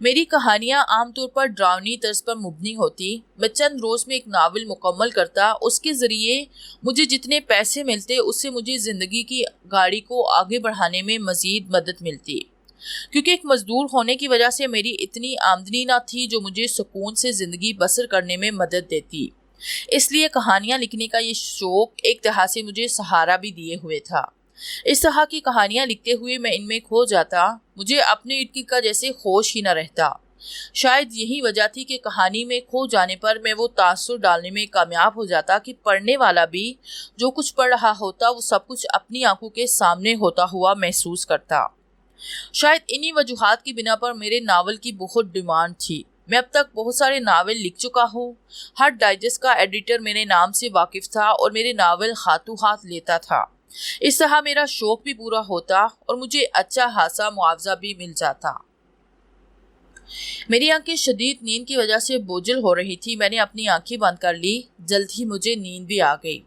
میری کہانیاں عام طور پر ڈراؤنی طرز پر مبنی ہوتی. میں چند روز میں ایک ناول مکمل کرتا. اس کے ذریعے مجھے جتنے پیسے ملتے اس سے مجھے زندگی کی گاڑی کو آگے بڑھانے میں مزید مدد ملتی. کیونکہ ایک مزدور ہونے کی وجہ سے میری اتنی آمدنی نہ تھی جو مجھے سکون سے زندگی بسر کرنے میں مدد دیتی. اس لیے کہانیاں لکھنے کا یہ شوق ایک طرح سے مجھے سہارا بھی دیے ہوئے تھا. اس طرح کی کہانیاں لکھتے ہوئے میں ان میں کھو جاتا. مجھے اپنے ارد گرد کا جیسے ہوش ہی نہ رہتا. شاید یہی وجہ تھی کہ کہانی میں کھو جانے پر میں وہ تاثر ڈالنے میں کامیاب ہو جاتا کہ پڑھنے والا بھی جو کچھ پڑھ رہا ہوتا وہ سب کچھ اپنی آنکھوں کے سامنے ہوتا ہوا محسوس کرتا. شاید انہی وجوہات کی بنا پر میرے ناول کی بہت ڈیمانڈ تھی. میں اب تک بہت سارے ناول لکھ چکا ہوں. ہر ڈائجسٹ کا ایڈیٹر میرے نام سے واقف تھا اور میرے ناول ہاتھوں ہاتھ لیتا تھا. اس طرح میرا شوق بھی پورا ہوتا اور مجھے اچھا خاصا معاوضہ بھی مل جاتا. میری آنکھیں شدید نیند کی وجہ سے بوجھل ہو رہی تھی. میں نے اپنی آنکھیں بند کر لی. جلد ہی مجھے نیند بھی آ گئی.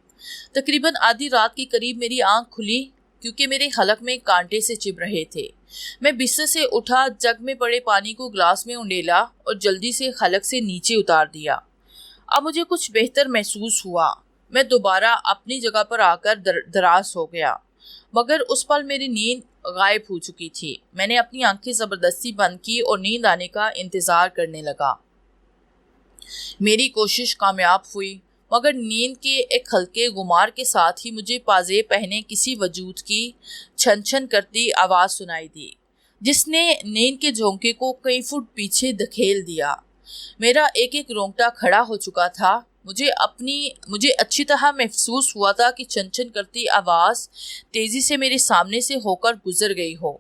تقریباً آدھی رات کے قریب میری آنکھ کھلی کیونکہ میرے حلق میں کانٹے سے چبھ رہے تھے. میں بستر سے اٹھا, جگ میں پڑے پانی کو گلاس میں انڈیلا اور جلدی سے حلق سے نیچے اتار دیا. اب مجھے کچھ بہتر محسوس ہوا. میں دوبارہ اپنی جگہ پر آ کر دراز ہو گیا, مگر اس پل میری نیند غائب ہو چکی تھی. میں نے اپنی آنکھیں زبردستی بند کی اور نیند آنے کا انتظار کرنے لگا. میری کوشش کامیاب ہوئی, مگر نیند کے ایک ہلکے غمار کے ساتھ ہی مجھے پازیب پہنے کسی وجود کی چھن چھن کرتی آواز سنائی دی, جس نے نیند کے جھونکے کو کئی فٹ پیچھے دھکیل دیا. میرا ایک ایک رونگٹا کھڑا ہو چکا تھا. مجھے اچھی طرح محسوس ہوا تھا کہ چھن چھن کرتی آواز تیزی سے میرے سامنے سے ہو کر گزر گئی ہو.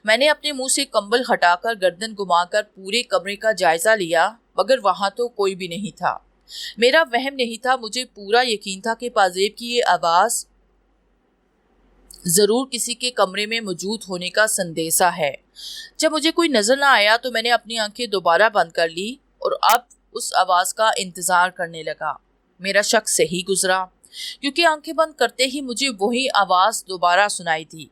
میں نے اپنے منہ سے کمبل ہٹا کر گردن گھما کر پورے کمرے کا جائزہ لیا, مگر وہاں تو کوئی بھی نہیں تھا. میرا وہم نہیں تھا, مجھے پورا یقین تھا کہ پازیب کی یہ آواز ضرور کسی کے کمرے میں موجود ہونے کا سندیسہ ہے. جب مجھے کوئی نظر نہ آیا تو میں نے اپنی آنکھیں دوبارہ بند کر لی اور اب اس آواز کا انتظار کرنے لگا. میرا شک صحیح گزرا, کیونکہ آنکھیں بند کرتے ہی مجھے وہی آواز دوبارہ سنائی دی.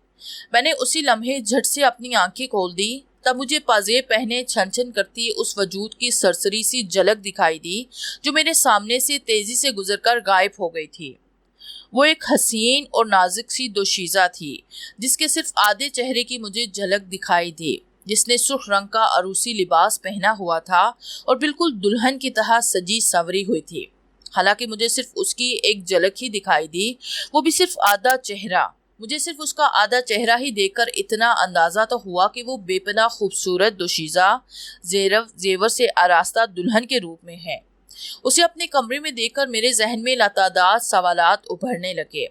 میں نے اسی لمحے جھٹ سے اپنی آنکھیں کھول دی. تب مجھے پازیب پہنے چھن چھن کرتی اس وجود کی سرسری سی جھلک دکھائی دی جو میرے سامنے سے تیزی سے گزر کر غائب ہو گئی تھی. وہ ایک حسین اور نازک سی دوشیزہ تھی جس کے صرف آدھے چہرے کی مجھے جھلک دکھائی دی, جس نے سرخ رنگ کا عروسی لباس پہنا ہوا تھا اور بالکل دلہن کی طرح سجی سنوری ہوئی تھی. حالانکہ مجھے صرف اس کی ایک جھلک ہی دکھائی دی, وہ بھی صرف آدھا چہرہ. مجھے صرف اس کا آدھا چہرہ ہی دیکھ کر اتنا اندازہ تو ہوا کہ وہ بے پناہ خوبصورت دوشیزہ زیور سے آراستہ دلہن کے روپ میں ہے. اسے اپنے کمرے میں دیکھ کر میرے ذہن میں لاتعداد سوالات ابھرنے لگے,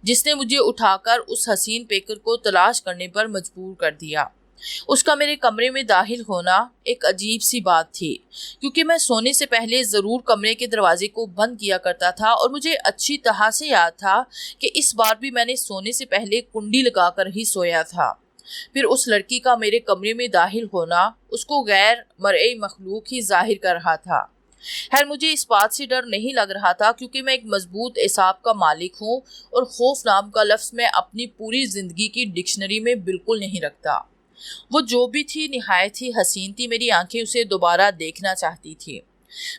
جس نے مجھے اٹھا کر اس حسین پیکر کو تلاش کرنے پر مجبور کر دیا. اس کا میرے کمرے میں داخل ہونا ایک عجیب سی بات تھی, کیونکہ میں سونے سے پہلے ضرور کمرے کے دروازے کو بند کیا کرتا تھا اور مجھے اچھی طرح سے یاد تھا کہ اس بار بھی میں نے سونے سے پہلے کنڈی لگا کر ہی سویا تھا. پھر اس لڑکی کا میرے کمرے میں داخل ہونا اس کو غیر مرئی مخلوق ہی ظاہر کر رہا تھا. خیر, مجھے اس بات سے ڈر نہیں لگ رہا تھا کیونکہ میں ایک مضبوط اعصاب کا مالک ہوں اور خوف نام کا لفظ میں اپنی پوری زندگی کی ڈکشنری میں بالکل نہیں رکھتا. وہ جو بھی تھی نہایت ہی حسین تھی. میری آنکھیں اسے دوبارہ دیکھنا چاہتی تھی.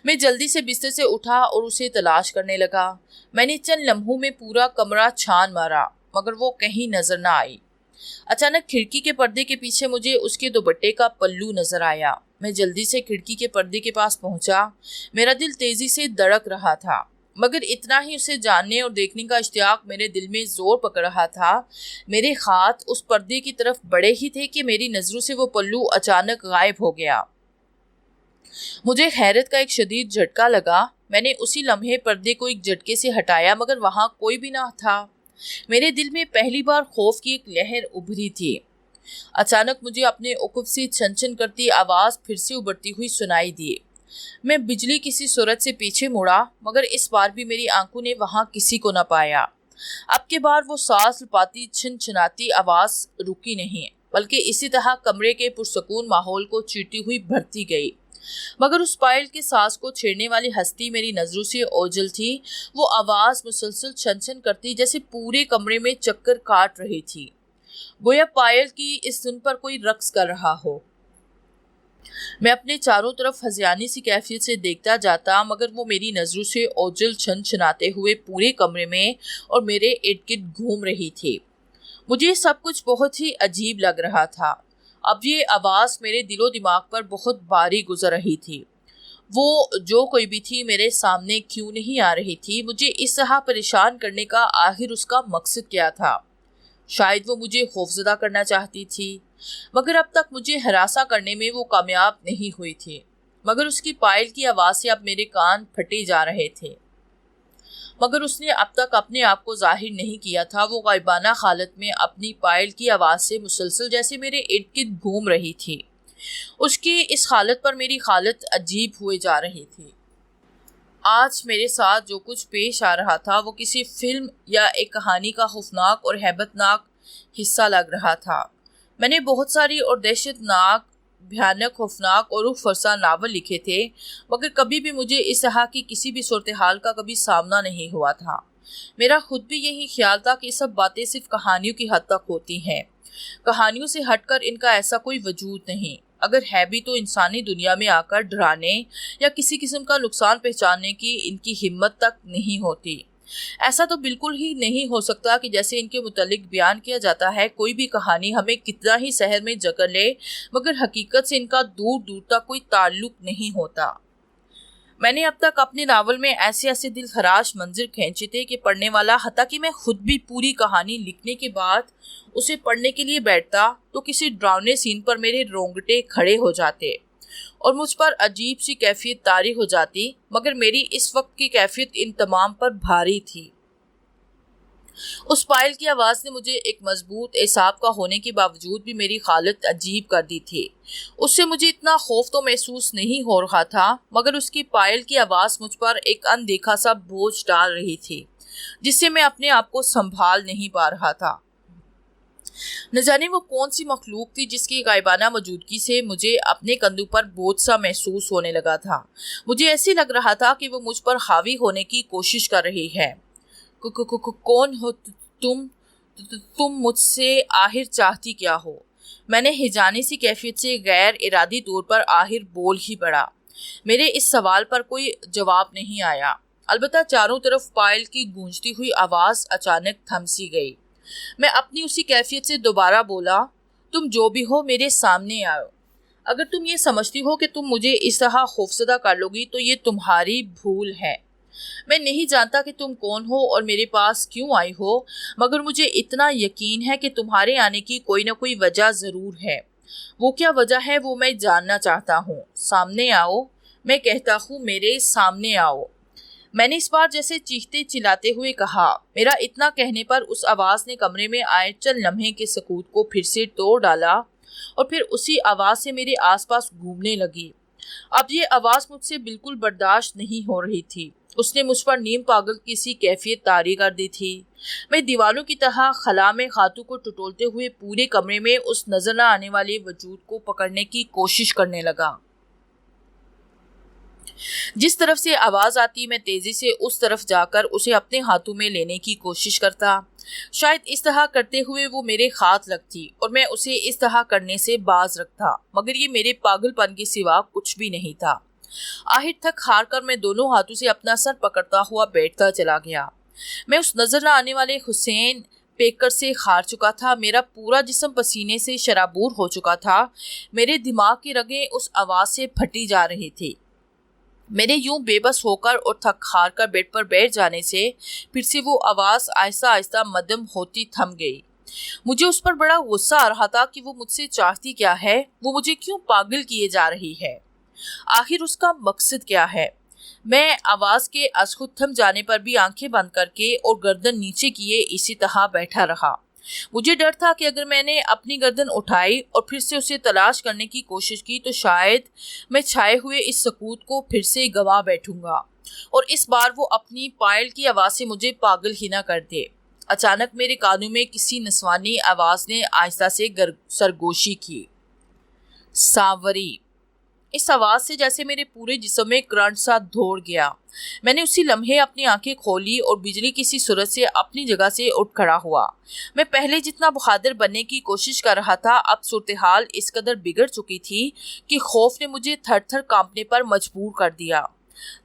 میں جلدی سے بستر سے اٹھا اور اسے تلاش کرنے لگا. میں نے چند لمحوں میں پورا کمرہ چھان مارا, مگر وہ کہیں نظر نہ آئی. اچانک کھڑکی کے پردے کے پیچھے مجھے اس کے دوپٹے کا پلو نظر آیا. میں جلدی سے کھڑکی کے پردے کے پاس پہنچا. میرا دل تیزی سے دھڑک رہا تھا, مگر اتنا ہی اسے جاننے اور دیکھنے کا اشتیاق میرے دل میں زور پکڑ رہا تھا. میرے ہاتھ اس پردے کی طرف بڑھے ہی تھے کہ میری نظروں سے وہ پلو اچانک غائب ہو گیا. مجھے حیرت کا ایک شدید جھٹکا لگا. میں نے اسی لمحے پردے کو ایک جھٹکے سے ہٹایا, مگر وہاں کوئی بھی نہ تھا. میرے دل میں پہلی بار خوف کی ایک لہر ابھری تھی. اچانک مجھے اپنے عقب سے چھن چھن کرتی آواز پھر سے ابھرتی ہوئی سنائی دی. میں بجلی کسی صورت سے پیچھے مڑا, مگر اس بار بھی میری آنکھوں نے وہاں کسی کو نہ پایا. اب کے بار وہ سانس پاتی چھن چھناتی آواز رکی نہیں, بلکہ اسی طرح کمرے کے پرسکون ماحول کو چیرتی ہوئی بڑھتی گئی. مگر اس پائل کے سانس کو چھیڑنے والی ہستی میری نظروں سے اوجھل تھی. وہ آواز مسلسل چھن چھن کرتی جیسے پورے کمرے میں چکر کاٹ رہی تھی, گویا پائل کی اس دھن پر کوئی رقص کر رہا ہو. میں اپنے چاروں طرف ہذیانی سی کیفیت سے دیکھتا جاتا، مگر وہ میری نظروں سے اوجل چھن چھناتے ہوئے پورے کمرے میں اور میرے ارد گرد گھوم رہی تھی۔ مجھے سب کچھ بہت ہی عجیب لگ رہا تھا۔ اب یہ آواز میرے دل و دماغ پر بہت باری گزر رہی تھی۔ وہ جو کوئی بھی تھی میرے سامنے کیوں نہیں آ رہی تھی؟ مجھے اس طرح پریشان کرنے کا آخر اس کا مقصد کیا تھا؟ شاید وہ مجھے خوفزدہ کرنا چاہتی تھی، مگر اب تک مجھے ہراساں کرنے میں وہ کامیاب نہیں ہوئی تھی۔ مگر اس کی پائل کی آواز سے اب میرے کان پھٹے جا رہے تھے، مگر اس نے اب تک اپنے آپ کو ظاہر نہیں کیا تھا۔ وہ غائبانہ حالت میں اپنی پائل کی آواز سے مسلسل جیسے میرے ارد گرد گھوم رہی تھی۔ اس کی اس حالت پر میری حالت عجیب ہوئے جا رہی تھی۔ آج میرے ساتھ جو کچھ پیش آ رہا تھا وہ کسی فلم یا ایک کہانی کا خوفناک اور ہیبت ناک حصہ لگ رہا تھا۔ میں نے بہت ساری اور دہشت ناک، بھیانک، خوفناک اور روح فرسا ناول لکھے تھے، مگر کبھی بھی مجھے اس طرح کی کسی بھی صورتحال کا کبھی سامنا نہیں ہوا تھا۔ میرا خود بھی یہی خیال تھا کہ یہ سب باتیں صرف کہانیوں کی حد تک ہوتی ہیں۔ کہانیوں سے ہٹ کر ان کا ایسا کوئی وجود نہیں۔ اگر ہے بھی تو انسانی دنیا میں آ کر ڈرانے یا کسی قسم کا نقصان پہنچانے کی ان کی ہمت تک نہیں ہوتی۔ ایسا تو بالکل ہی نہیں ہو سکتا کہ جیسے ان کے متعلق بیان کیا جاتا ہے، کوئی بھی کہانی ہمیں کتنا ہی شہر میں جکڑ لے مگر حقیقت سے ان کا دور دور تک کوئی تعلق نہیں ہوتا۔ میں نے اب تک اپنے ناول میں ایسے دل خراش منظر کھینچے تھے کہ پڑھنے والا، حتیٰ کہ میں خود بھی پوری کہانی لکھنے کے بعد اسے پڑھنے کے لیے بیٹھتا تو کسی ڈراؤنے سین پر میرے رونگٹے کھڑے ہو جاتے اور مجھ پر عجیب سی کیفیت طاری ہو جاتی، مگر میری اس وقت کی کیفیت ان تمام پر بھاری تھی۔ اس پائل کی آواز نے مجھے ایک مضبوط اعصاب کا ہونے کے باوجود بھی میری حالت عجیب کر دی تھی۔ اس سے مجھے اتنا خوف تو محسوس نہیں ہو رہا تھا، مگر اس کی پائل کی آواز مجھ پر ایک اندیکھا سا بوجھ ڈال رہی تھی، جس سے میں اپنے آپ کو سنبھال نہیں پا رہا تھا۔ نہ جانے وہ کون سی مخلوق تھی جس کی غائبانہ موجودگی سے مجھے اپنے کندھوں پر بوجھ سا محسوس ہونے لگا تھا۔ مجھے ایسے لگ رہا تھا کہ وہ مجھ پر حاوی ہونے کی کوشش کر رہی ہے۔ کون ہو تم مجھ سے آخر چاہتی کیا ہو؟ میں نے ہجانی سی کیفیت سے غیر ارادی طور پر آخر بول ہی پڑا۔ میرے اس سوال پر کوئی جواب نہیں آیا، البتہ چاروں طرف پائل کی گونجتی ہوئی آواز اچانک تھم سی گئی۔ میں اپنی اسی کیفیت سے دوبارہ بولا، تم جو بھی ہو میرے سامنے آؤ۔ اگر تم یہ سمجھتی ہو کہ تم مجھے اس طرح خوفزدہ کر لو گی تو یہ تمہاری بھول ہے۔ میں نہیں جانتا کہ تم کون ہو اور میرے پاس کیوں آئی ہو، مگر مجھے اتنا یقین ہے کہ تمہارے آنے کی کوئی نہ کوئی وجہ ضرور ہے۔ وہ کیا وجہ ہے وہ میں جاننا چاہتا ہوں۔ سامنے آؤ، میں کہتا ہوں میرے سامنے آؤ۔ میں نے اس بار جیسے چیختے چلاتے ہوئے کہا۔ میرا اتنا کہنے پر اس آواز نے کمرے میں آئے چند لمحے کے سکوت کو پھر سے توڑ ڈالا اور پھر اسی آواز سے میرے آس پاس گھومنے لگی۔ اب یہ آواز مجھ سے بالکل برداشت نہیں ہو رہی تھی۔ اس نے مجھ پر نیم پاگل کی سی کیفیت طاری کر دی تھی۔ میں دیوالوں کی طرح خلا میں ہاتھوں کو ٹٹولتے ہوئے پورے کمرے میں اس نظر نہ آنے والے وجود کو پکڑنے کی کوشش کرنے لگا۔ جس طرف سے آواز آتی میں تیزی سے اس طرف جا کر اسے اپنے ہاتھوں میں لینے کی کوشش کرتا۔ شاید اس طرح کرتے ہوئے وہ میرے ہاتھ لگتی اور میں اسے اس طرح کرنے سے باز رکھتا، مگر یہ میرے پاگل پن کے سوا کچھ بھی نہیں تھا۔ آخر تک ہار کر میں دونوں ہاتھوں سے اپنا سر پکڑتا ہوا بیٹھتا چلا گیا۔ میں اس نظر نہ آنے والے حسین پیکر سے ہار چکا تھا۔ میرا پورا جسم پسینے سے شرابور ہو چکا تھا۔ میرے دماغ کی رگیں اس آواز سے پھٹی جا رہی تھی۔ میرے یوں بے بس ہو کر اور تھک ہار کر بیڈ پر بیٹھ جانے سے پھر سے وہ آواز آہستہ آہستہ مدھم ہوتی تھم گئی۔ مجھے اس پر بڑا غصہ آ رہا تھا کہ وہ مجھ سے چاہتی کیا ہے، وہ مجھے کیوں پاگل کیے جا رہی ہے، آخر اس کا مقصد کیا ہے۔ میں آواز کے از خود تھم جانے پر بھی آنکھیں بند کر کے اور گردن نیچے کیے اسی طرح بیٹھا رہا۔ مجھے ڈر تھا کہ اگر میں نے اپنی گردن اٹھائی اور پھر سے اسے تلاش کرنے کی کوشش کی تو شاید میں چھائے ہوئے اس سکوت کو پھر سے گوا بیٹھوں گا اور اس بار وہ اپنی پائل کی آواز سے مجھے پاگل ہی نہ کر دے۔ اچانک میرے کانوں میں کسی نسوانی آواز نے آہستہ سے سرگوشی کی، سانوری۔ اس آواز سے جیسے میرے پورے جسم میں کرنٹ سا دوڑ گیا۔ میں نے اسی لمحے اپنی آنکھیں کھولی اور بجلی کسی صورت سے اپنی جگہ سے اٹھ کھڑا ہوا۔ میں پہلے جتنا بہادر بننے کی کوشش کر رہا تھا، اب صورتحال اس قدر بگڑ چکی تھی کہ خوف نے مجھے تھر تھر کانپنے پر مجبور کر دیا۔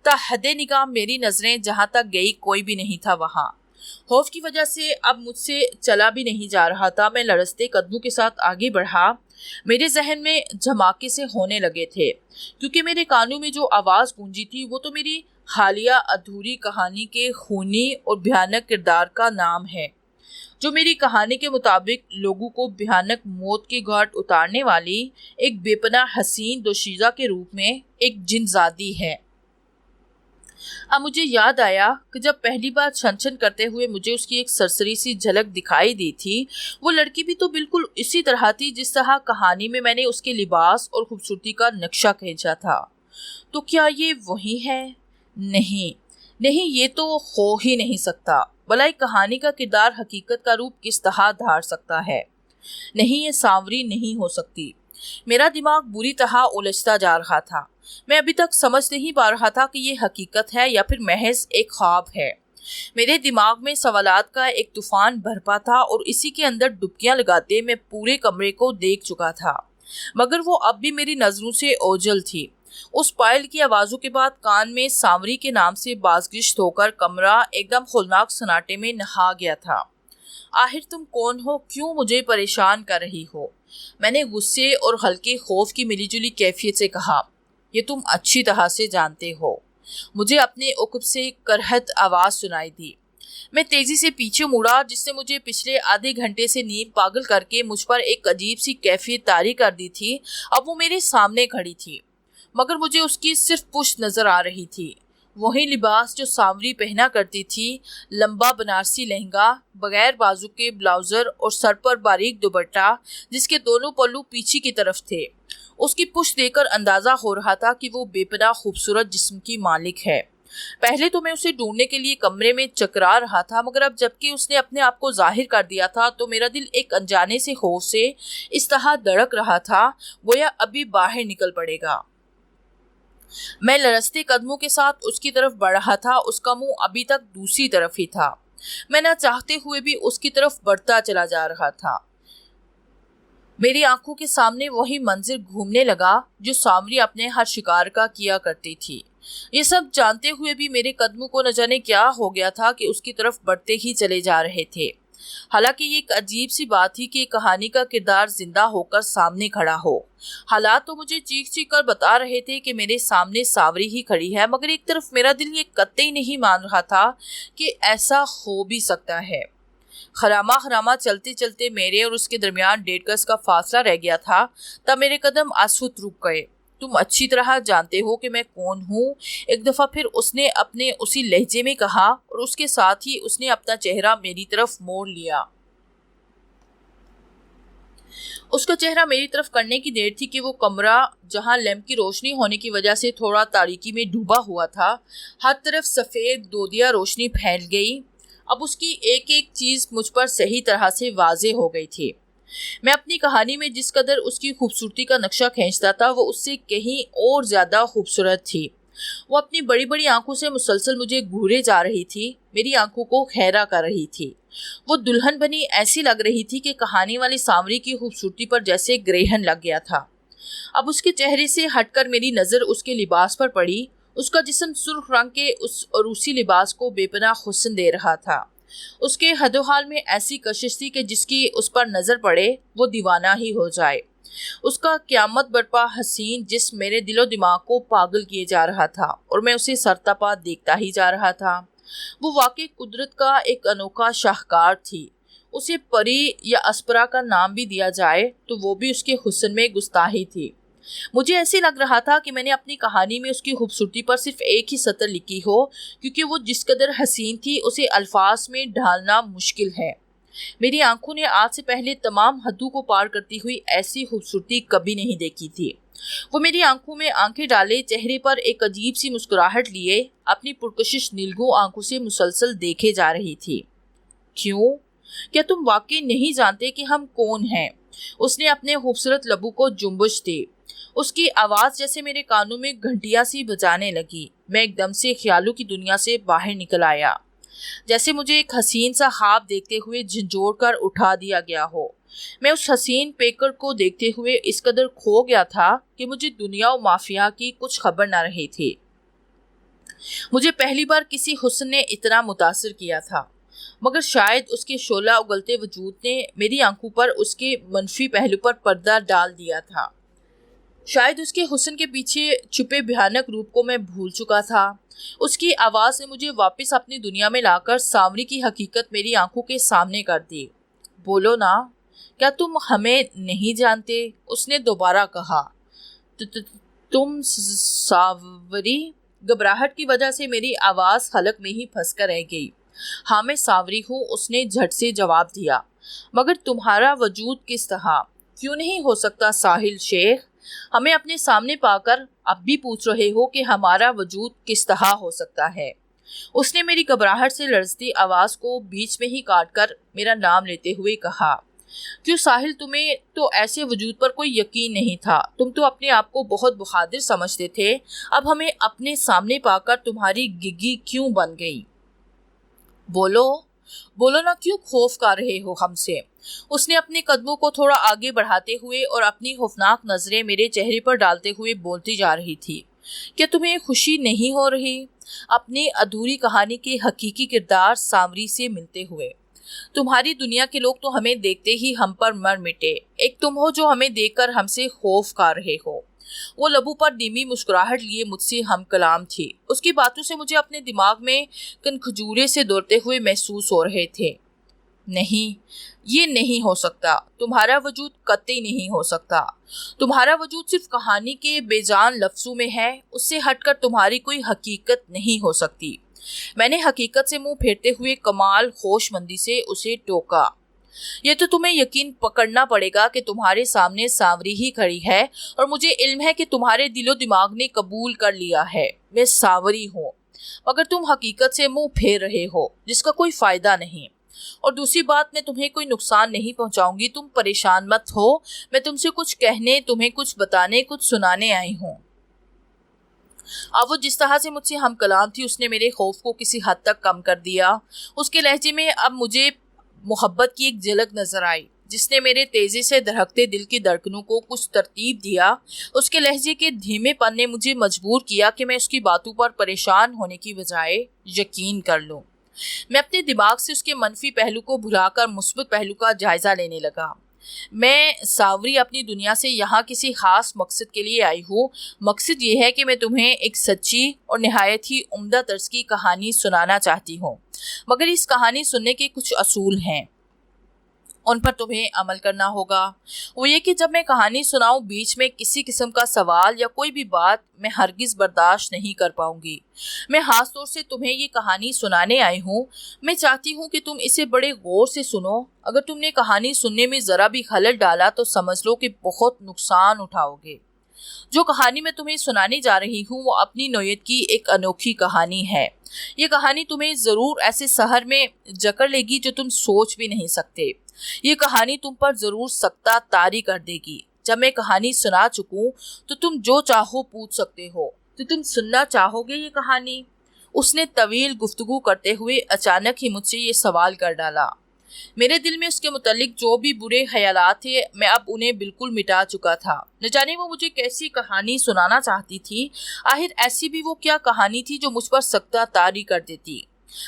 تا حد نگاہ میری نظریں جہاں تک گئی کوئی بھی نہیں تھا وہاں۔ خوف کی وجہ سے اب مجھ سے چلا بھی نہیں جا رہا تھا۔ میں لرزتے قدموں کے ساتھ آگے بڑھا۔ میرے ذہن میں دھماکے سے ہونے لگے تھے، کیونکہ میرے کانوں میں جو آواز گونجی تھی وہ تو میری حالیہ ادھوری کہانی کے خونی اور بھیانک کردار کا نام ہے، جو میری کہانی کے مطابق لوگوں کو بھیانک موت کے گھاٹ اتارنے والی ایک بے پناہ حسین دوشیزہ کے روپ میں ایک جن زادی ہے۔ اب مجھے یاد آیا کہ جب پہلی بار چھن چھن کرتے ہوئے مجھے اس کی ایک سرسری سی جھلک دکھائی دی تھی، وہ لڑکی بھی تو بالکل اسی طرح تھی جس طرح کہانی میں میں نے اس کے لباس اور خوبصورتی کا نقشہ کھینچا تھا۔ تو کیا یہ وہی ہے؟ نہیں، یہ تو ہو ہی نہیں سکتا۔ بھلا ایک کہانی کا کردار حقیقت کا روپ کس طرح دھار سکتا ہے؟ نہیں، یہ سانوری نہیں ہو سکتی۔ میرا دماغ بری طرح الجھتا جا رہا تھا۔ میں ابھی تک سمجھ نہیں پا رہا تھا کہ یہ حقیقت ہے یا پھر محض ایک خواب ہے۔ میرے دماغ میں سوالات کا ایک طوفان برپا تھا اور اسی کے اندر ڈبکیاں لگاتے میں پورے کمرے کو دیکھ چکا تھا، مگر وہ اب بھی میری نظروں سے اوجھل تھی۔ اس پائل کی آوازوں کے بعد کان میں سانوری کے نام سے بازگشت ہو کر کمرہ ایک دم ہولناک سناٹے میں نہا گیا تھا۔ آخر تم کون ہو؟ کیوں مجھے پریشان کر رہی ہو؟ میں نے غصے اور ہلکے خوف کی ملی جلی کیفیت سے کہا۔ یہ تم اچھی طرح سے جانتے ہو۔ مجھے اپنے عقب سے کرہت آواز سنائی دی۔ میں تیزی سے پیچھے مڑا، جس نے مجھے پچھلے آدھے گھنٹے سے نیند پاگل کر کے مجھ پر ایک عجیب سی کیفیت طاری کر دی تھی۔ اب وہ میرے سامنے کھڑی تھی، مگر مجھے اس کی صرف پشت نظر آ رہی تھی۔ وہی لباس جو سانوری پہنا کرتی تھی، لمبا بنارسی لہنگا، بغیر بازو کے بلاؤزر اور سر پر باریک دوپٹہ جس کے دونوں پلو پیچھے کی طرف تھے۔ اس کی پشت دیکھ کر اندازہ ہو رہا تھا کہ وہ بے پناہ خوبصورت جسم کی مالک ہے۔ پہلے تو میں اسے ڈھونڈنے کے لیے کمرے میں چکرا رہا تھا، مگر اب جبکہ اس نے اپنے آپ کو ظاہر کر دیا تھا تو میرا دل ایک انجانے سے خوف سے اس طرح دھڑک رہا تھا گویا ابھی باہر نکل پڑے گا۔ میں لرزتے قدموں کے ساتھ اس کی طرف بڑھ رہا تھا۔ اس کا منہ ابھی تک دوسری طرف ہی تھا۔ میں نہ چاہتے ہوئے بھی اس کی طرف بڑھتا چلا جا رہا تھا۔ میری آنکھوں کے سامنے وہی منظر گھومنے لگا جو سانوری اپنے ہر شکار کا کیا کرتی تھی۔ یہ سب جانتے ہوئے بھی میرے قدموں کو نہ جانے کیا ہو گیا تھا کہ اس کی طرف بڑھتے ہی چلے جا رہے تھے۔ حالانکہ یہ ایک عجیب سی بات تھی کہ کہانی کا کردار زندہ ہو کر سامنے کھڑا ہو۔ حالات تو مجھے چیخ چیخ کر بتا رہے تھے کہ میرے سامنے سانوری ہی کھڑی ہے، مگر ایک طرف میرا دل یہ قطعی نہیں مان رہا تھا کہ ایسا ہو بھی سکتا ہے۔ خراما چلتے چلتے میرے اور اس کے درمیان 1.5 گز کا فاصلہ رہ گیا تھا، تب میرے قدم اسود رک گئے۔ تم اچھی طرح جانتے ہو کہ میں کون ہوں، ایک دفعہ پھر اس نے اپنے اسی لہجے میں کہا، اور اس کے ساتھ ہی اس نے اپنا چہرہ میری طرف موڑ لیا۔ اس کا چہرہ میری طرف کرنے کی دیر تھی کہ وہ کمرہ جہاں لیمپ کی روشنی ہونے کی وجہ سے تھوڑا تاریکی میں ڈوبا ہوا تھا، ہر طرف سفید دودیا روشنی پھیل گئی۔ اب اس کی ایک ایک چیز مجھ پر صحیح طرح سے واضح ہو گئی تھی۔ میں اپنی کہانی میں جس قدر اس کی خوبصورتی کا نقشہ کھینچتا تھا، وہ اس سے کہیں اور زیادہ خوبصورت تھی۔ وہ اپنی بڑی بڑی آنکھوں سے مسلسل مجھے گھورے جا رہی تھی، میری آنکھوں کو خیرہ کر رہی تھی۔ وہ دلہن بنی ایسی لگ رہی تھی کہ کہانی والی سانوری کی خوبصورتی پر جیسے گرہن لگ گیا تھا۔ اب اس کے چہرے سے ہٹ کر میری نظر اس کے لباس پر پڑی۔ اس کا جسم سرخ رنگ کے اس عروسی لباس کو بے پناہ حسن دے رہا تھا۔ اس کے حد و حال میں ایسی کشش تھی کہ جس کی اس پر نظر پڑے وہ دیوانہ ہی ہو جائے۔ اس کا قیامت برپا حسین جسم میرے دل و دماغ کو پاگل کیے جا رہا تھا اور میں اسے سرتپا دیکھتا ہی جا رہا تھا۔ وہ واقعی قدرت کا ایک انوکھا شاہکار تھی۔ اسے پری یا اسپرا کا نام بھی دیا جائے تو وہ بھی اس کے حسن میں گستاخی تھی۔ مجھے ایسے لگ رہا تھا کہ میں نے اپنی کہانی میں اس کی خوبصورتی پر صرف ایک ہی سطر لکھی ہو، کیونکہ وہ جس قدر حسین تھی اسے الفاظ میں ڈھالنا مشکل ہے۔ میری آنکھوں نے آج سے پہلے تمام حدوں کو پار کرتی ہوئی ایسی خوبصورتی کبھی نہیں دیکھی تھی۔ وہ میری آنکھوں میں آنکھیں ڈالے، چہرے پر ایک عجیب سی مسکراہٹ لیے اپنی پرکشش نیلگوں آنکھوں سے مسلسل دیکھے جا رہی تھی۔ کیوں؟ کیا تم واقعی نہیں جانتے کہ ہم کون ہیں؟ اس نے اپنے خوبصورت لبوں کو جنبش دی۔ اس کی آواز جیسے میرے کانوں میں گھنٹیاں سی بجانے لگی۔ میں ایک دم سے خیالوں کی دنیا سے باہر نکل آیا، جیسے مجھے ایک حسین سا خواب دیکھتے ہوئے جھنجھوڑ کر اٹھا دیا گیا ہو۔ میں اس حسین پیکر کو دیکھتے ہوئے اس قدر کھو گیا تھا کہ مجھے دنیا و مافیا کی کچھ خبر نہ رہی تھی۔ مجھے پہلی بار کسی حسن نے اتنا متاثر کیا تھا، مگر شاید اس کے شعلہ اگلتے وجود نے میری آنکھوں پر اس کے منفی پہلو پر پردہ ڈال دیا تھا۔ شاید اس کے حسن کے پیچھے چھپے بھیانک روپ کو میں بھول چکا تھا۔ اس کی آواز نے مجھے واپس اپنی دنیا میں لا کر سانوری کی حقیقت میری آنکھوں کے سامنے کر دی۔ بولو نا، کیا تم ہمیں نہیں جانتے؟ اس نے دوبارہ کہا۔ تم سانوری؟ گھبراہٹ کی وجہ سے میری آواز حلق میں ہی پھنس کر رہ گئی۔ ہاں میں سانوری ہوں، اس نے جھٹ سے جواب دیا، مگر تمہارا وجود کس طرح؟ کیوں نہیں ہو سکتا ساحل شیخ؟ ہمیں اپنے سامنے پا کر اب بھی پوچھ رہے ہو کہ ہمارا وجود کس طرح ہو سکتا ہے؟ اس نے میری گھبراہٹ سے لرزتی آواز کو بیچ میں ہی کاٹ کر میرا نام لیتے ہوئے کہا، کیوں ساحل، تمہیں تو ایسے وجود پر کوئی یقین نہیں تھا، تم تو اپنے آپ کو بہت بہادر سمجھتے تھے، اب ہمیں اپنے سامنے پا کر تمہاری گگی کیوں بن گئی؟ بولو نا، کیوں خوف کر رہے ہو ہم سے؟ اس نے اپنے قدموں کو تھوڑا آگے بڑھاتے ہوئے اور اپنی خوفناک نظریں میرے چہرے پر ڈالتے ہوئے بولتی جا رہی تھی، کیا تمہیں خوشی نہیں ہو رہی اپنی ادھوری کہانی کے حقیقی کردار سانوری سے ملتے ہوئے؟ تمہاری دنیا کے لوگ تو ہمیں دیکھتے ہی ہم پر مر مٹے، ایک تم ہو جو ہمیں دیکھ کر ہم سے خوف کھا رہے ہو۔ وہ لبوں پر دھیمی مسکراہٹ لیے مجھ سے ہم کلام تھی۔ اس کی باتوں سے مجھے اپنے دماغ میں کنکھجورے سے دوڑتے ہوئے محسوس ہو رہے تھے۔ نہیں، یہ نہیں ہو سکتا، تمہارا وجود قطعی نہیں ہو سکتا۔ تمہارا وجود صرف کہانی کے بے جان لفظوں میں ہے، اس سے ہٹ کر تمہاری کوئی حقیقت نہیں ہو سکتی۔ میں نے حقیقت سے منہ پھیرتے ہوئے کمال ہوش مندی سے اسے ٹوکا، یہ تو تمہیں یقین پکڑنا پڑے گا کہ تمہارے سامنے سانوری ہی کھڑی ہے، اور مجھے علم ہے کہ تمہارے دل و دماغ نے قبول کر لیا ہے میں سانوری ہوں، مگر تم حقیقت سے منہ پھیر رہے ہو جس کا کوئی فائدہ نہیں۔ اور دوسری بات، میں تمہیں کوئی نقصان نہیں پہنچاؤں گی، تم پریشان مت ہو، میں تم سے کچھ کہنے، تمہیں کچھ بتانے، کچھ سنانے آئی ہوں۔ اب وہ جس طرح سے مجھ سے ہم کلام تھی، اس نے میرے خوف کو کسی حد تک کم کر دیا۔ اس کے لہجے میں اب مجھے محبت کی ایک جھلک نظر آئی، جس نے میرے تیزی سے دھڑکتے دل کی دھڑکنوں کو کچھ ترتیب دیا۔ اس کے لہجے کے دھیمے پن نے مجھے مجبور کیا کہ میں اس کی باتوں پر پریشان ہونے کی بجائے یقین کر لوں۔ میں اپنے دماغ سے اس کے منفی پہلو کو بھلا کر مثبت پہلو کا جائزہ لینے لگا۔ میں سانوری اپنی دنیا سے یہاں کسی خاص مقصد کے لیے آئی ہوں۔ مقصد یہ ہے کہ میں تمہیں ایک سچی اور نہایت ہی عمدہ طرز کی کہانی سنانا چاہتی ہوں، مگر اس کہانی سننے کے کچھ اصول ہیں، ان پر تمہیں عمل کرنا ہوگا۔ وہ یہ کہ جب میں کہانی سناؤں، بیچ میں کسی قسم کا سوال یا کوئی بھی بات میں ہرگز برداشت نہیں کر پاؤں گی۔ میں خاص طور سے تمہیں یہ کہانی سنانے آئی ہوں۔ میں چاہتی ہوں کہ تم اسے بڑے غور سے سنو۔ اگر تم نے کہانی سننے میں ذرا بھی خلل ڈالا تو سمجھ لو کہ بہت نقصان اٹھاؤ گے۔ جو کہانی میں تمہیں سنانے جا رہی ہوں وہ اپنی نوعیت کی ایک انوکھی کہانی ہے۔ یہ کہانی تمہیں ضرور ایسے سحر میں جکڑ لے گی جو تم سوچ بھی نہیں سکتے۔ یہ کہانی تم پر ضرور سکتہ طاری کر دے گی۔ جب میں کہانی سنا چکوں تو تم جو چاہو پوچھ سکتے ہو۔ تو تم سننا چاہو گے یہ کہانی؟ اس نے طویل گفتگو کرتے ہوئے اچانک ہی مجھ سے یہ سوال کر ڈالا۔ میرے دل میں اس کے متعلق جو بھی برے خیالات تھے میں اب انہیں بالکل مٹا چکا تھا۔ نہ جانے وہ مجھے کیسی کہانی سنانا چاہتی تھی۔ آخر ایسی بھی وہ کیا کہانی تھی جو مجھ پر سکتہ طاری کر دیتی؟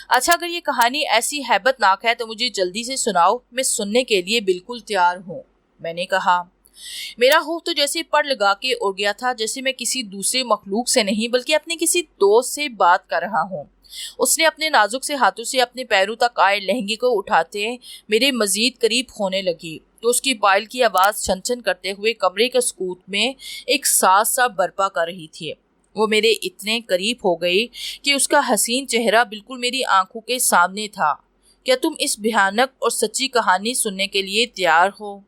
اچھا، اگر یہ کہانی ایسی ہیبت ناک ہے تو مجھے جلدی سے سناؤ، میں سننے کے لیے بالکل تیار ہوں، میں نے کہا۔ میرا خوف تو جیسے پڑ لگا کے اڑ گیا تھا، جیسے میں کسی دوسرے مخلوق سے نہیں بلکہ اپنے کسی دوست سے بات کر رہا ہوں۔ اس نے اپنے نازک سے ہاتھوں سے اپنے پیروں تک آئے لہنگے کو اٹھاتے میرے مزید قریب ہونے لگی تو اس کی پائل کی آواز چھن چھن کرتے ہوئے کمرے کے سکوت میں ایک ساز سا برپا کر رہی تھی۔ وہ میرے اتنے قریب ہو گئی کہ اس کا حسین چہرہ بالکل میری آنکھوں کے سامنے تھا۔ کیا تم اس بھیانک اور سچی کہانی سننے کے لیے تیار ہو؟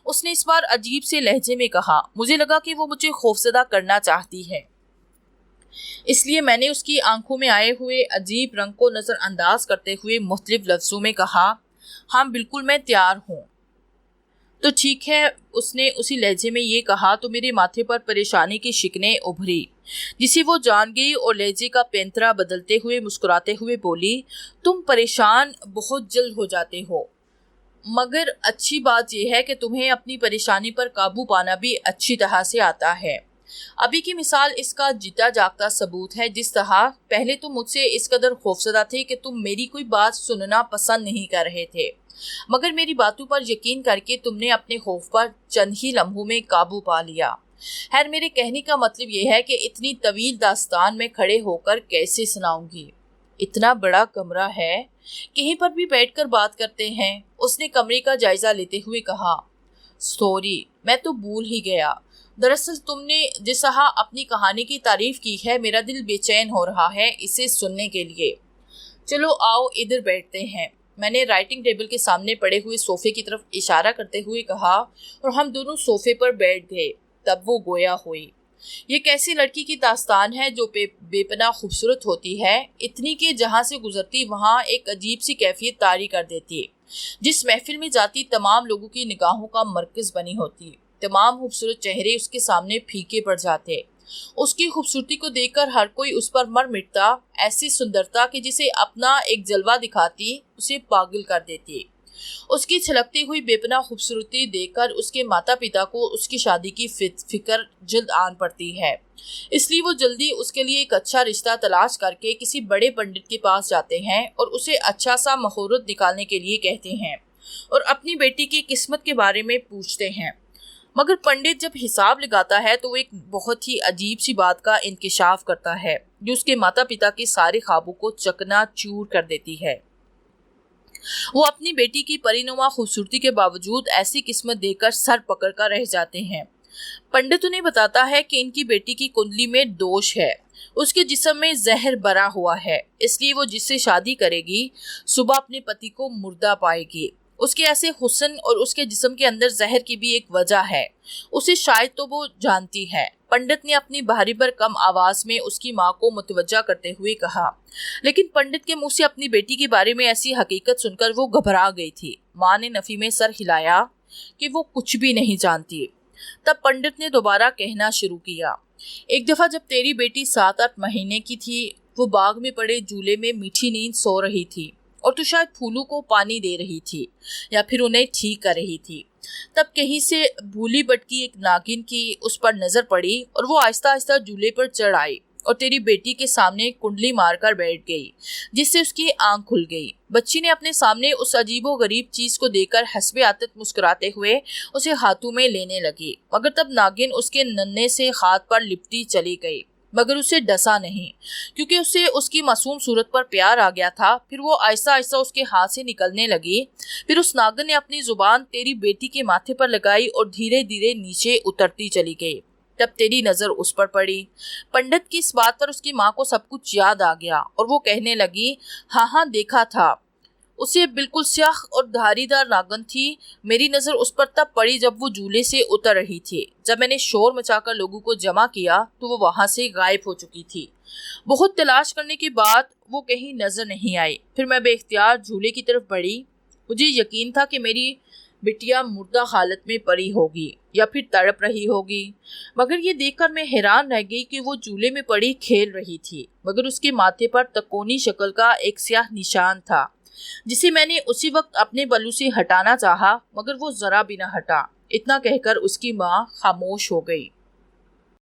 اس نے اس بار عجیب سے لہجے میں کہا۔ مجھے لگا کہ وہ مجھے خوفزدہ کرنا چاہتی ہے، اس لیے میں نے اس کی آنکھوں میں آئے ہوئے عجیب رنگ کو نظر انداز کرتے ہوئے مختلف لفظوں میں کہا، ہاں بالکل میں تیار ہوں۔ تو ٹھیک ہے، اس نے اسی لہجے میں یہ کہا تو میرے ماتھے پر پریشانی کی شکنیں ابھری، جسے وہ جان گئی اور لہجے کا پینترا بدلتے ہوئے مسکراتے ہوئے بولی، تم پریشان بہت جلد ہو جاتے ہو، مگر اچھی بات یہ ہے کہ تمہیں اپنی پریشانی پر قابو پانا بھی اچھی طرح سے آتا ہے۔ ابھی کی مثال اس کا جیتا جاگتا ثبوت ہے، جس طرح پہلے تم مجھ سے اس قدر خوفزدہ تھے کہ تم میری کوئی بات سننا پسند نہیں کر رہے تھے، مگر میری باتوں پر یقین کر کے تم نے اپنے خوف پر چند ہی لمحوں میں قابو پا لیا۔ خیر، میرے کہنے کا مطلب یہ ہے کہ اتنی طویل داستان میں کھڑے ہو کر کیسے سناؤں گی؟ اتنا بڑا کمرہ ہے، کہیں پر بھی بیٹھ کر بات کرتے ہیں، اس نے کمرے کا جائزہ لیتے ہوئے کہا۔ سوری، میں تو بھول ہی گیا۔ دراصل تم نے جس طرح اپنی کہانی کی تعریف کی ہے، میرا دل بے چین ہو رہا ہے اسے سننے کے لیے۔ چلو آؤ ادھر بیٹھتے ہیں، میں نے رائٹنگ ٹیبل کے سامنے پڑے ہوئے صوفے کی طرف اشارہ کرتے ہوئے کہا، اور ہم دونوں صوفے پر بیٹھ گئے۔ تب وہ گویا ہوئی۔ یہ کیسی لڑکی کی داستان ہے جو بے پناہ خوبصورت ہوتی ہے، اتنی کہ جہاں سے گزرتی وہاں ایک عجیب سی کیفیت طاری کر دیتی، جس محفل میں جاتی تمام لوگوں کی نگاہوں کا مرکز بنی ہوتی۔ تمام خوبصورت چہرے اس کے سامنے پھیکے پڑ جاتے، اس کی خوبصورتی کو دیکھ کر ہر کوئی اس پر مر مٹتا، ایسی سندرتا کہ جسے اپنا ایک جلوہ دکھاتی اسے پاگل کر دیتی۔ اس کی چھلکتی ہوئی بے پناہ خوبصورتی دیکھ کر اس کے ماتا پتا کو اس کی شادی کی فکر جلد آن پڑتی ہے، اس لیے وہ جلدی اس کے لیے ایک اچھا رشتہ تلاش کر کے کسی بڑے پنڈت کے پاس جاتے ہیں اور اسے اچھا سا مہورت نکالنے کے لیے کہتے ہیں اور اپنی بیٹی کی قسمت کے بارے میں پوچھتے ہیں۔ مگر پنڈت جب حساب لگاتا ہے تو وہ ایک بہت ہی عجیب سی بات کا انکشاف کرتا ہے جو اس کے ماتا پتا کے سارے خوابوں کو چکنا چور کر دیتی ہے۔ وہ اپنی بیٹی کی پرینما خوبصورتی کے باوجود ایسی قسمت دیکھ کر سر پکڑ کر رہ جاتے ہیں۔ پنڈت انہیں بتاتا ہے کہ ان کی بیٹی کی کنڈلی میں دوش ہے، اس کے جسم میں زہر بھرا ہوا ہے، اس لیے وہ جس سے شادی کرے گی صبح اپنے پتی کو مردہ پائے گی۔ اس کے ایسے حسن اور اس کے جسم کے اندر زہر کی بھی ایک وجہ ہے، اسے شاید تو وہ جانتی ہے۔ پنڈت نے اپنی بھاری پر کم آواز میں اس کی ماں کو متوجہ کرتے ہوئے کہا، لیکن پنڈت کے منہ سے اپنی بیٹی کے بارے میں ایسی حقیقت سن کر وہ گھبرا گئی تھی۔ ماں نے نفی میں سر ہلایا کہ وہ کچھ بھی نہیں جانتی۔ تب پنڈت نے دوبارہ کہنا شروع کیا، ایک دفعہ جب تیری بیٹی 7-8 مہینے کی تھی، وہ باغ میں پڑے جھولے میں میٹھی نیند سو رہی تھی اور تو شاید پھولوں کو پانی دے رہی تھی یا پھر انہیں ٹھیک کر رہی تھی۔ تب کہیں سے بھولی بٹکی ایک ناگن کی اس پر نظر پڑی اور وہ آہستہ آہستہ جھولے پر چڑھ آئی اور تیری بیٹی کے سامنے کنڈلی مار کر بیٹھ گئی، جس سے اس کی آنکھ کھل گئی۔ بچی نے اپنے سامنے اس عجیب و غریب چیز کو دیکھ کر حسب عادت مسکراتے ہوئے اسے ہاتھوں میں لینے لگی، مگر تب ناگن اس کے ننھے سے ہاتھ پر لپٹی چلی گئی، مگر اسے ڈسا نہیں، کیونکہ اسے اس کی معصوم صورت پر پیار آ گیا تھا۔ پھر وہ آہستہ آہستہ اس کے ہاتھ سے نکلنے لگی۔ پھر اس ناگن نے اپنی زبان تیری بیٹی کے ماتھے پر لگائی اور دھیرے دھیرے نیچے اترتی چلی گئی۔ تب تیری نظر اس پر پڑی۔ پنڈت کی اس بات پر اس کی ماں کو سب کچھ یاد آ گیا اور وہ کہنے لگی، ہاں دیکھا تھا، اسے بالکل سیاہ اور دھاری دار ناگن تھی۔ میری نظر اس پر تب پڑی جب وہ جھولے سے اتر رہی تھی۔ جب میں نے شور مچا کر لوگوں کو جمع کیا تو وہ وہاں سے غائب ہو چکی تھی۔ بہت تلاش کرنے کے بعد وہ کہیں نظر نہیں آئی۔ پھر میں بے اختیار جھولے کی طرف بڑھی۔ مجھے یقین تھا کہ میری بٹیا مردہ حالت میں پڑی ہوگی یا پھر تڑپ رہی ہوگی، مگر یہ دیکھ کر میں حیران رہ گئی کہ وہ جھولے میں پڑی کھیل رہی تھی، مگر اس کے ماتھے پر تکونی شکل کا ایک سیاہ نشان تھا جسے میں نے اسی وقت اپنے بلوں سے ہٹانا چاہا، مگر وہ ذرا بھی نہ ہٹا۔ اتنا کہہ کر اس کی ماں خاموش ہو گئی۔